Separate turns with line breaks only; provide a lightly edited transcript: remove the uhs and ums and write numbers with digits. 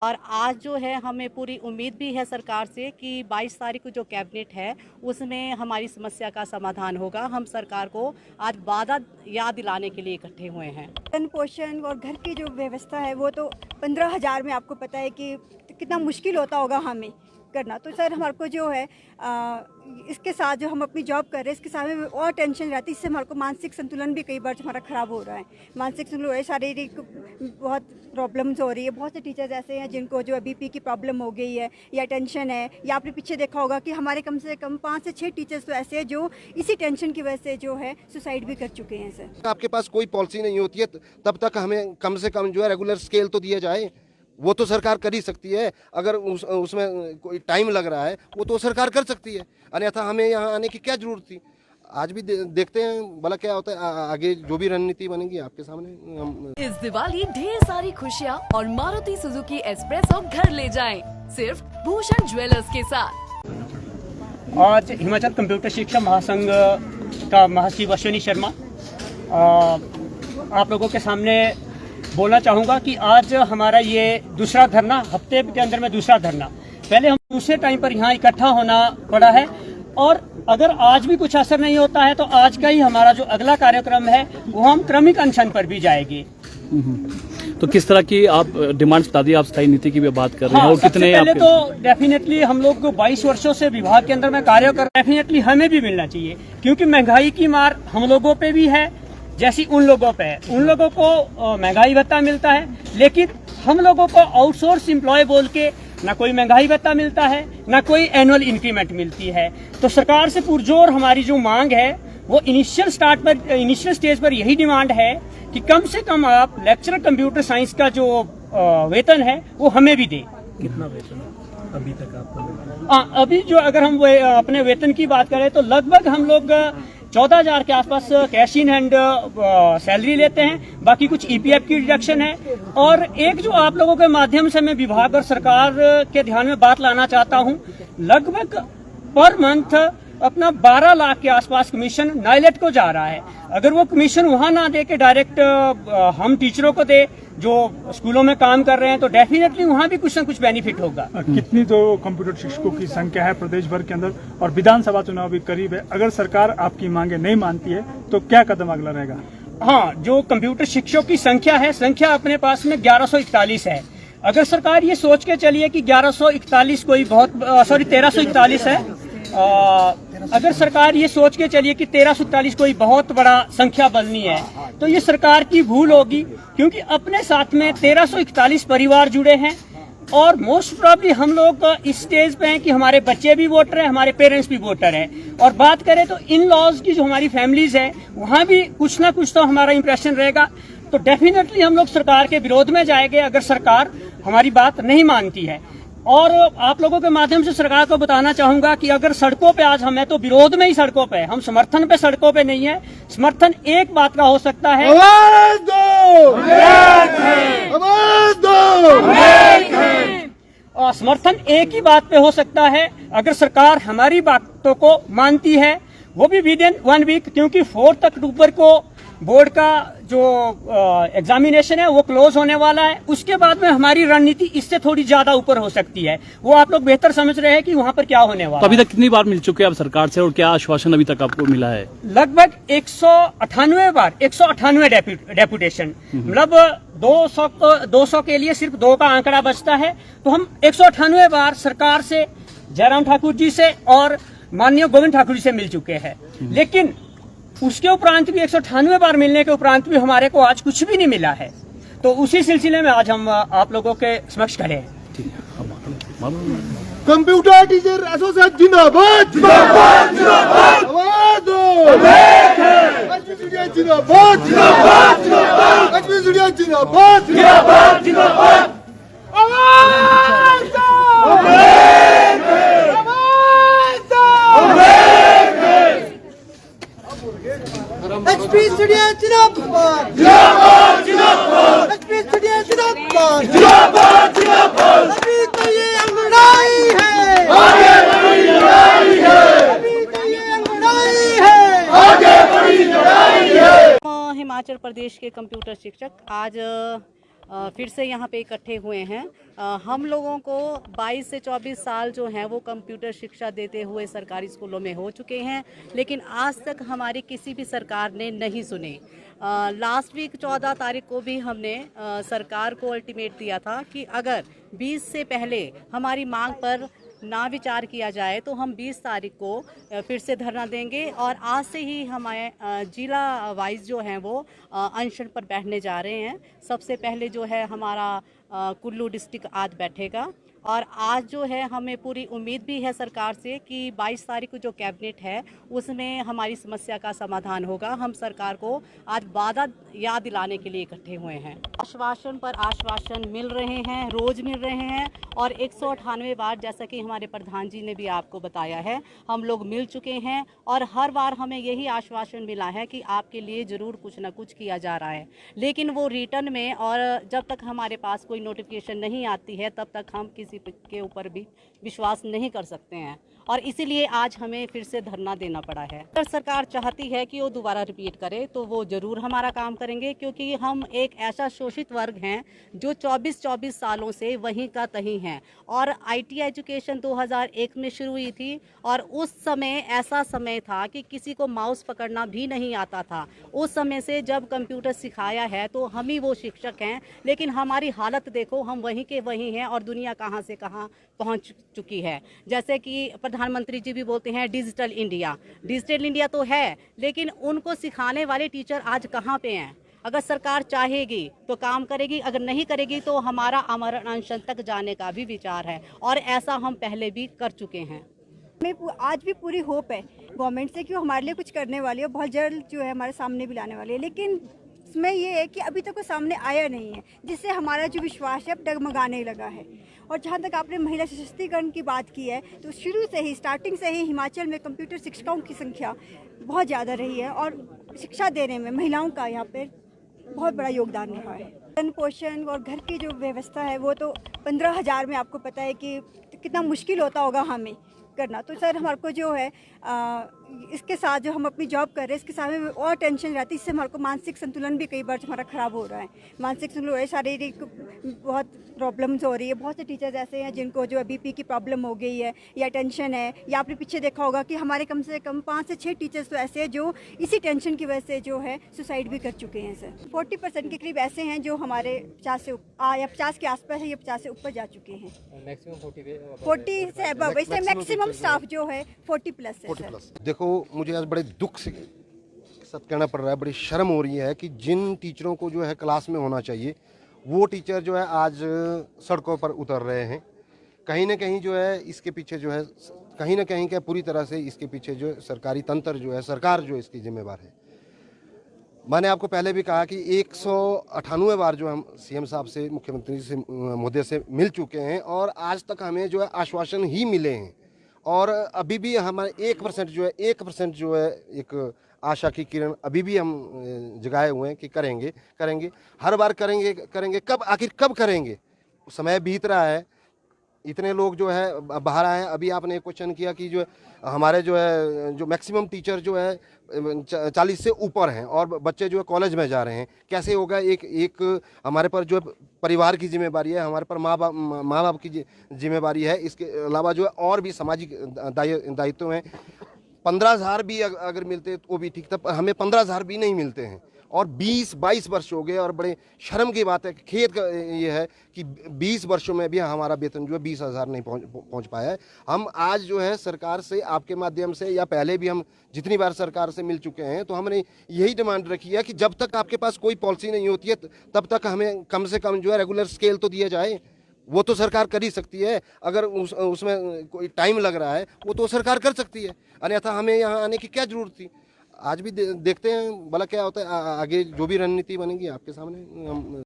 और आज जो है हमें पूरी उम्मीद भी है सरकार से कि 22 तारीख को जो कैबिनेट है उसमें हमारी समस्या का समाधान होगा। हम सरकार को आज वादा याद दिलाने के लिए इकट्ठे हुए हैं।
भरण पोषण और घर की जो व्यवस्था है वो तो 15,000 में आपको पता है कि कितना मुश्किल होता होगा हमें करना। तो सर हमारे को जो है इसके साथ जो हम अपनी जॉब कर रहे हैं इसके साथ में और टेंशन रहती है। इससे हमारे को मानसिक संतुलन भी कई बार हमारा ख़राब हो रहा है। मानसिक संतुलन हो रहा है, शारीरिक बहुत प्रॉब्लम्स हो रही है। बहुत से टीचर्स ऐसे हैं जिनको जो बीपी की प्रॉब्लम हो गई है या टेंशन है, या आपने पीछे देखा होगा कि हमारे कम से कम 5 से 6 टीचर्स तो ऐसे हैं जो इसी टेंशन की वजह से जो है सुसाइड भी कर चुके हैं। सर
आपके पास कोई पॉलिसी नहीं होती है तब तक हमें कम से कम जो है रेगुलर स्केल तो दिया जाए। वो तो सरकार कर ही सकती है। अगर उसमें कोई टाइम लग रहा है वो तो सरकार कर सकती है, अन्यथा हमें यहाँ आने की क्या जरूरत थी। आज भी देखते हैं भला क्या होता है। आगे जो भी रणनीति बनेगी आपके सामने।
इस दिवाली ढेर सारी खुशियाँ और मारुति सुजुकी एस्प्रेसो घर ले जाएं, सिर्फ भूषण ज्वेलर्स के साथ।
आज हिमाचल कंप्यूटर शिक्षा महासंघ का महासचिव अश्विनी शर्मा आप लोगों के सामने बोलना चाहूँगा कि आज हमारा ये दूसरा धरना, हफ्ते के अंदर में दूसरा धरना। पहले हम दूसरे टाइम पर यहाँ इकट्ठा होना पड़ा है, और अगर आज भी कुछ असर नहीं होता है तो आज का ही हमारा जो अगला कार्यक्रम है वो हम क्रमिक अनशन पर भी जाएंगे।
तो किस तरह की आप डिमांड्स बता दी, आप स्थायी नीति की भी बात कर रहे हैं, और कितने
पहले तो डेफिनेटली हम लोग 22 वर्षों से विभाग के अंदर में कार्य कर रहे हैं, डेफिनेटली हमें भी मिलना चाहिए, क्योंकि महंगाई की मार हम लोगों पे भी है जैसी उन लोगों पे है। उन लोगों को महंगाई भत्ता मिलता है, लेकिन हम लोगों को आउटसोर्स एम्प्लॉय बोल के ना कोई महंगाई भत्ता मिलता है, ना कोई एनुअल इंक्रीमेंट मिलती है। तो सरकार से पुरजोर हमारी जो मांग है वो इनिशियल स्टेज पर यही डिमांड है कि कम से कम आप लेक्चरर कंप्यूटर साइंस का जो वेतन है वो हमें भी दे।
कितना वेतन अभी तक आपको?
अभी जो अगर हम अपने वेतन की बात करें तो लगभग हम लोग 14,000 के आसपास कैश इन हैंड सैलरी लेते हैं। बाकी कुछ ईपीएफ की डिडक्शन है। और एक जो आप लोगों के माध्यम से मैं विभाग और सरकार के ध्यान में बात लाना चाहता हूं, लगभग पर मंथ अपना 12 लाख के आसपास कमीशन नाइलेट को जा रहा है। अगर वो कमीशन वहां ना दे के डायरेक्ट हम टीचरों को दे जो स्कूलों में काम कर रहे हैं, तो डेफिनेटली वहाँ भी कुछ न कुछ बेनिफिट होगा।
कितनी तो कंप्यूटर शिक्षकों की संख्या है प्रदेश भर के अंदर, और विधानसभा चुनाव भी करीब है। अगर सरकार आपकी मांगे नहीं मानती है तो क्या कदम अगला रहेगा?
हाँ, जो कंप्यूटर शिक्षकों की संख्या है, संख्या अपने पास में 1141 है। अगर सरकार ये सोच के चलिए कि 1141 कोई बहुत 1341 है, अगर सरकार ये सोच के चलिए कि 1341 कोई बहुत बड़ा संख्या बननी है, तो ये सरकार की भूल होगी, क्योंकि अपने साथ में 1341 परिवार जुड़े हैं। और मोस्ट प्रोबेबली हम लोग इस स्टेज पे हैं कि हमारे बच्चे भी वोटर हैं, हमारे पेरेंट्स भी वोटर हैं। और बात करें तो इन लॉज की जो हमारी फैमिलीज है वहाँ भी कुछ ना कुछ तो हमारा इंप्रेशन रहेगा। तो डेफिनेटली हम लोग सरकार के विरोध में जाएंगे अगर सरकार हमारी बात नहीं मानती है। और आप लोगों के माध्यम से सरकार को बताना चाहूंगा कि अगर सड़कों पे आज हम हैं तो विरोध में ही सड़कों पे, हम समर्थन पे सड़कों पे नहीं है। समर्थन एक बात का हो सकता है,
आवाज दो, आवाज दो,
और समर्थन एक ही बात पे हो सकता है अगर सरकार हमारी बातों को मानती है, वो भी विद इन 1 वीक, क्योंकि 4 अक्टूबर को बोर्ड का जो एग्जामिनेशन है वो क्लोज होने वाला है। उसके बाद में हमारी रणनीति इससे थोड़ी ज्यादा ऊपर हो सकती है। वो आप लोग बेहतर समझ रहे हैं कि वहाँ पर क्या होने वाला है।
तो अभी तक कितनी बार मिल चुके हैं आप सरकार से, और क्या आश्वासन अभी तक आपको मिला है?
लगभग 198 बार, 198 डेपुटेशन, मतलब 200 के लिए सिर्फ 2 का आंकड़ा बचता है। तो हम 198 बार सरकार से, जयराम ठाकुर जी से और माननीय गोविंद ठाकुर जी से मिल चुके हैं। लेकिन उसके उपरांत भी 198 बार मिलने के उपरांत भी हमारे को आज कुछ भी नहीं मिला है। तो उसी सिलसिले में आज हम आप लोगों के समक्ष खड़े हैं।
कंप्यूटर टीचर एसोसिएशन जिंदाबाद, जिंदाबाद, जिंदाबाद, आवाज दो, जिंदाबाद, जिंदाबाद, जिंदाबाद, जिंदाबाद, जिंदाबाद, आवाज दो,
HP स्टूडेंट जिंदाबाद,
जिंदाबाद, जिंदाबाद,
HP स्टूडेंट जिंदाबाद,
जिंदाबाद, जिंदाबाद।
अभी तो ये लड़ाई है,
आगे बड़ी लड़ाई है,
अभी तो ये लड़ाई है,
आगे बड़ी लड़ाई है।
हिमाचल प्रदेश के कंप्यूटर शिक्षक आज फिर से यहाँ पे इकट्ठे हुए हैं। हम लोगों को 22 से 24 साल जो हैं वो कंप्यूटर शिक्षा देते हुए सरकारी स्कूलों में हो चुके हैं, लेकिन आज तक हमारी किसी भी सरकार ने नहीं सुनी। लास्ट वीक 14 तारीख को भी हमने सरकार को अल्टीमेट दिया था कि अगर 20 से पहले हमारी मांग पर ना विचार किया जाए तो हम 20 तारीख को फिर से धरना देंगे और आज से ही हमारे जिला वाइज जो हैं वो अनशन पर बैठने जा रहे हैं। सबसे पहले जो है हमारा कुल्लू डिस्ट्रिक्ट आज बैठेगा और आज जो है हमें पूरी उम्मीद भी है सरकार से कि 22 तारीख को जो कैबिनेट है उसमें हमारी समस्या का समाधान होगा। हम सरकार को आज वादा याद दिलाने के लिए इकट्ठे हुए हैं। आश्वासन पर आश्वासन मिल रहे हैं, रोज मिल रहे हैं और 198 बार, जैसा कि हमारे प्रधान जी ने भी आपको बताया है, हम लोग मिल चुके हैं और हर बार हमें यही आश्वासन मिला है कि आपके लिए ज़रूर कुछ ना कुछ किया जा रहा है, लेकिन वो रिटर्न में और जब तक हमारे पास कोई नोटिफिकेशन नहीं आती है तब तक हम किसी के ऊपर भी विश्वास नहीं कर सकते हैं और इसीलिए आज हमें फिर से धरना देना पड़ा है। अगर सरकार चाहती है कि वो दोबारा रिपीट करे तो वो ज़रूर हमारा काम करेंगे, क्योंकि हम एक ऐसा शोषित वर्ग हैं जो 24 सालों से वहीं का तहीं हैं और IT एजुकेशन 2001 में शुरू हुई थी और उस समय ऐसा समय था कि किसी को माउस पकड़ना भी नहीं आता था। उस समय से जब कंप्यूटर सिखाया है तो हम ही वो शिक्षक हैं, लेकिन हमारी हालत देखो, हम वहीं के वहीं हैं और दुनिया कहाँ से कहाँ पहुँच चुकी है। जैसे कि प्रधानमंत्री जी भी बोलते हैं डिजिटल इंडिया तो है, लेकिन उनको सिखाने वाले टीचर आज कहाँ पे हैं। अगर सरकार चाहेगी तो काम करेगी, अगर नहीं करेगी तो हमारा आमरण अनशन तक जाने का भी विचार है और ऐसा हम पहले भी कर चुके हैं।
हमें आज भी पूरी होप है गवर्नमेंट से कि वो हमारे लिए कुछ करने वाली है, बहुत जल्द जो है हमारे सामने भी लाने वाली है, लेकिन इसमें ये है कि अभी तक वो सामने आया नहीं है, जिससे हमारा जो विश्वास है अब डगमगाने लगा है। और जहाँ तक आपने महिला सशक्तिकरण की बात की है तो शुरू से ही, स्टार्टिंग से ही हिमाचल में कंप्यूटर शिक्षिकाओं की संख्या बहुत ज़्यादा रही है और शिक्षा देने में महिलाओं का यहाँ पर बहुत बड़ा योगदान रहा है। भरण पोषण और घर की जो व्यवस्था है वो तो 15,000 में आपको पता है कि कितना मुश्किल होता होगा हमें करना। तो सर हमारे को जो है इसके साथ जो हम अपनी जॉब कर रहे हैं इसके साथ में और टेंशन रहती है, इससे हमारे को मानसिक संतुलन भी कई बार हमारा ख़राब हो रहा है। मानसिक संतुलन हो रहा है, शारीरिक बहुत प्रॉब्लम्स हो रही है। बहुत से टीचर्स ऐसे हैं जिनको जो BP की प्रॉब्लम हो गई है या टेंशन है, या आपने पीछे देखा होगा कि हमारे कम से कम 5 से 6 टीचर्स तो ऐसे हैं जो इसी टेंशन की वजह से जो है सुसाइड भी कर चुके हैं। सर 40% के करीब ऐसे हैं जो हमारे 50 से या 50 के आसपास है या 50 से ऊपर जा चुके हैं। मैक्सिमम 40 से अबव, इसलिए मैक्सिमम स्टाफ जो है 40+ है। सर
देखो, मुझे आज बड़े दुख से सब कहना पड़ रहा है, बड़ी शर्म हो रही है कि जिन टीचरों को जो है क्लास में होना चाहिए वो टीचर जो है आज सड़कों पर उतर रहे हैं। कहीं ना कहीं जो है इसके पीछे जो है कहीं ना कहीं क्या पूरी तरह से इसके पीछे जो सरकारी तंत्र जो है, सरकार जो इसकी जिम्मेवार है। मैंने आपको पहले भी कहा कि 198 बार जो हम CM साहब से, मुख्यमंत्री से, महोदय से मिल चुके हैं और आज तक हमें जो है आश्वासन ही मिले हैं और अभी भी हमारे 1% जो है एक आशा की किरण अभी भी हम जगाए हुए हैं कि करेंगे हर बार करेंगे। आखिर कब करेंगे? समय बीत रहा है, इतने लोग जो है बाहर आए हैं। अभी आपने एक क्वेश्चन किया कि जो हमारे जो है जो मैक्सिमम टीचर जो है 40 से ऊपर हैं और बच्चे जो है कॉलेज में जा रहे हैं। कैसे होगा? एक हमारे पर जो परिवार की जिम्मेवारी है, हमारे पर माँ बाप की जिम्मेवारी है, इसके अलावा जो है और भी सामाजिक दायित्व हैं। 15,000 भी अगर मिलते तो भी ठीक था, हमें 15,000 भी नहीं मिलते हैं और 20-22 वर्ष हो गए और बड़े शर्म की बात है, खेद का ये है कि 20 वर्षों में भी हमारा वेतन जो है 20,000 नहीं पहुंच पाया है। हम आज जो है सरकार से, आपके माध्यम से या पहले भी हम जितनी बार सरकार से मिल चुके हैं तो हमने यही डिमांड रखी है कि जब तक आपके पास कोई पॉलिसी नहीं होती है तब तक हमें कम से कम जो है रेगुलर स्केल तो दिया जाए। वो तो सरकार कर ही सकती है, अगर उसमें कोई टाइम लग रहा है वो तो सरकार कर सकती है, अन्यथा हमें यहाँ आने की क्या जरूरत थी। आज भी देखते हैं भला क्या होता है, आगे जो भी रणनीति बनेगी आपके सामने हम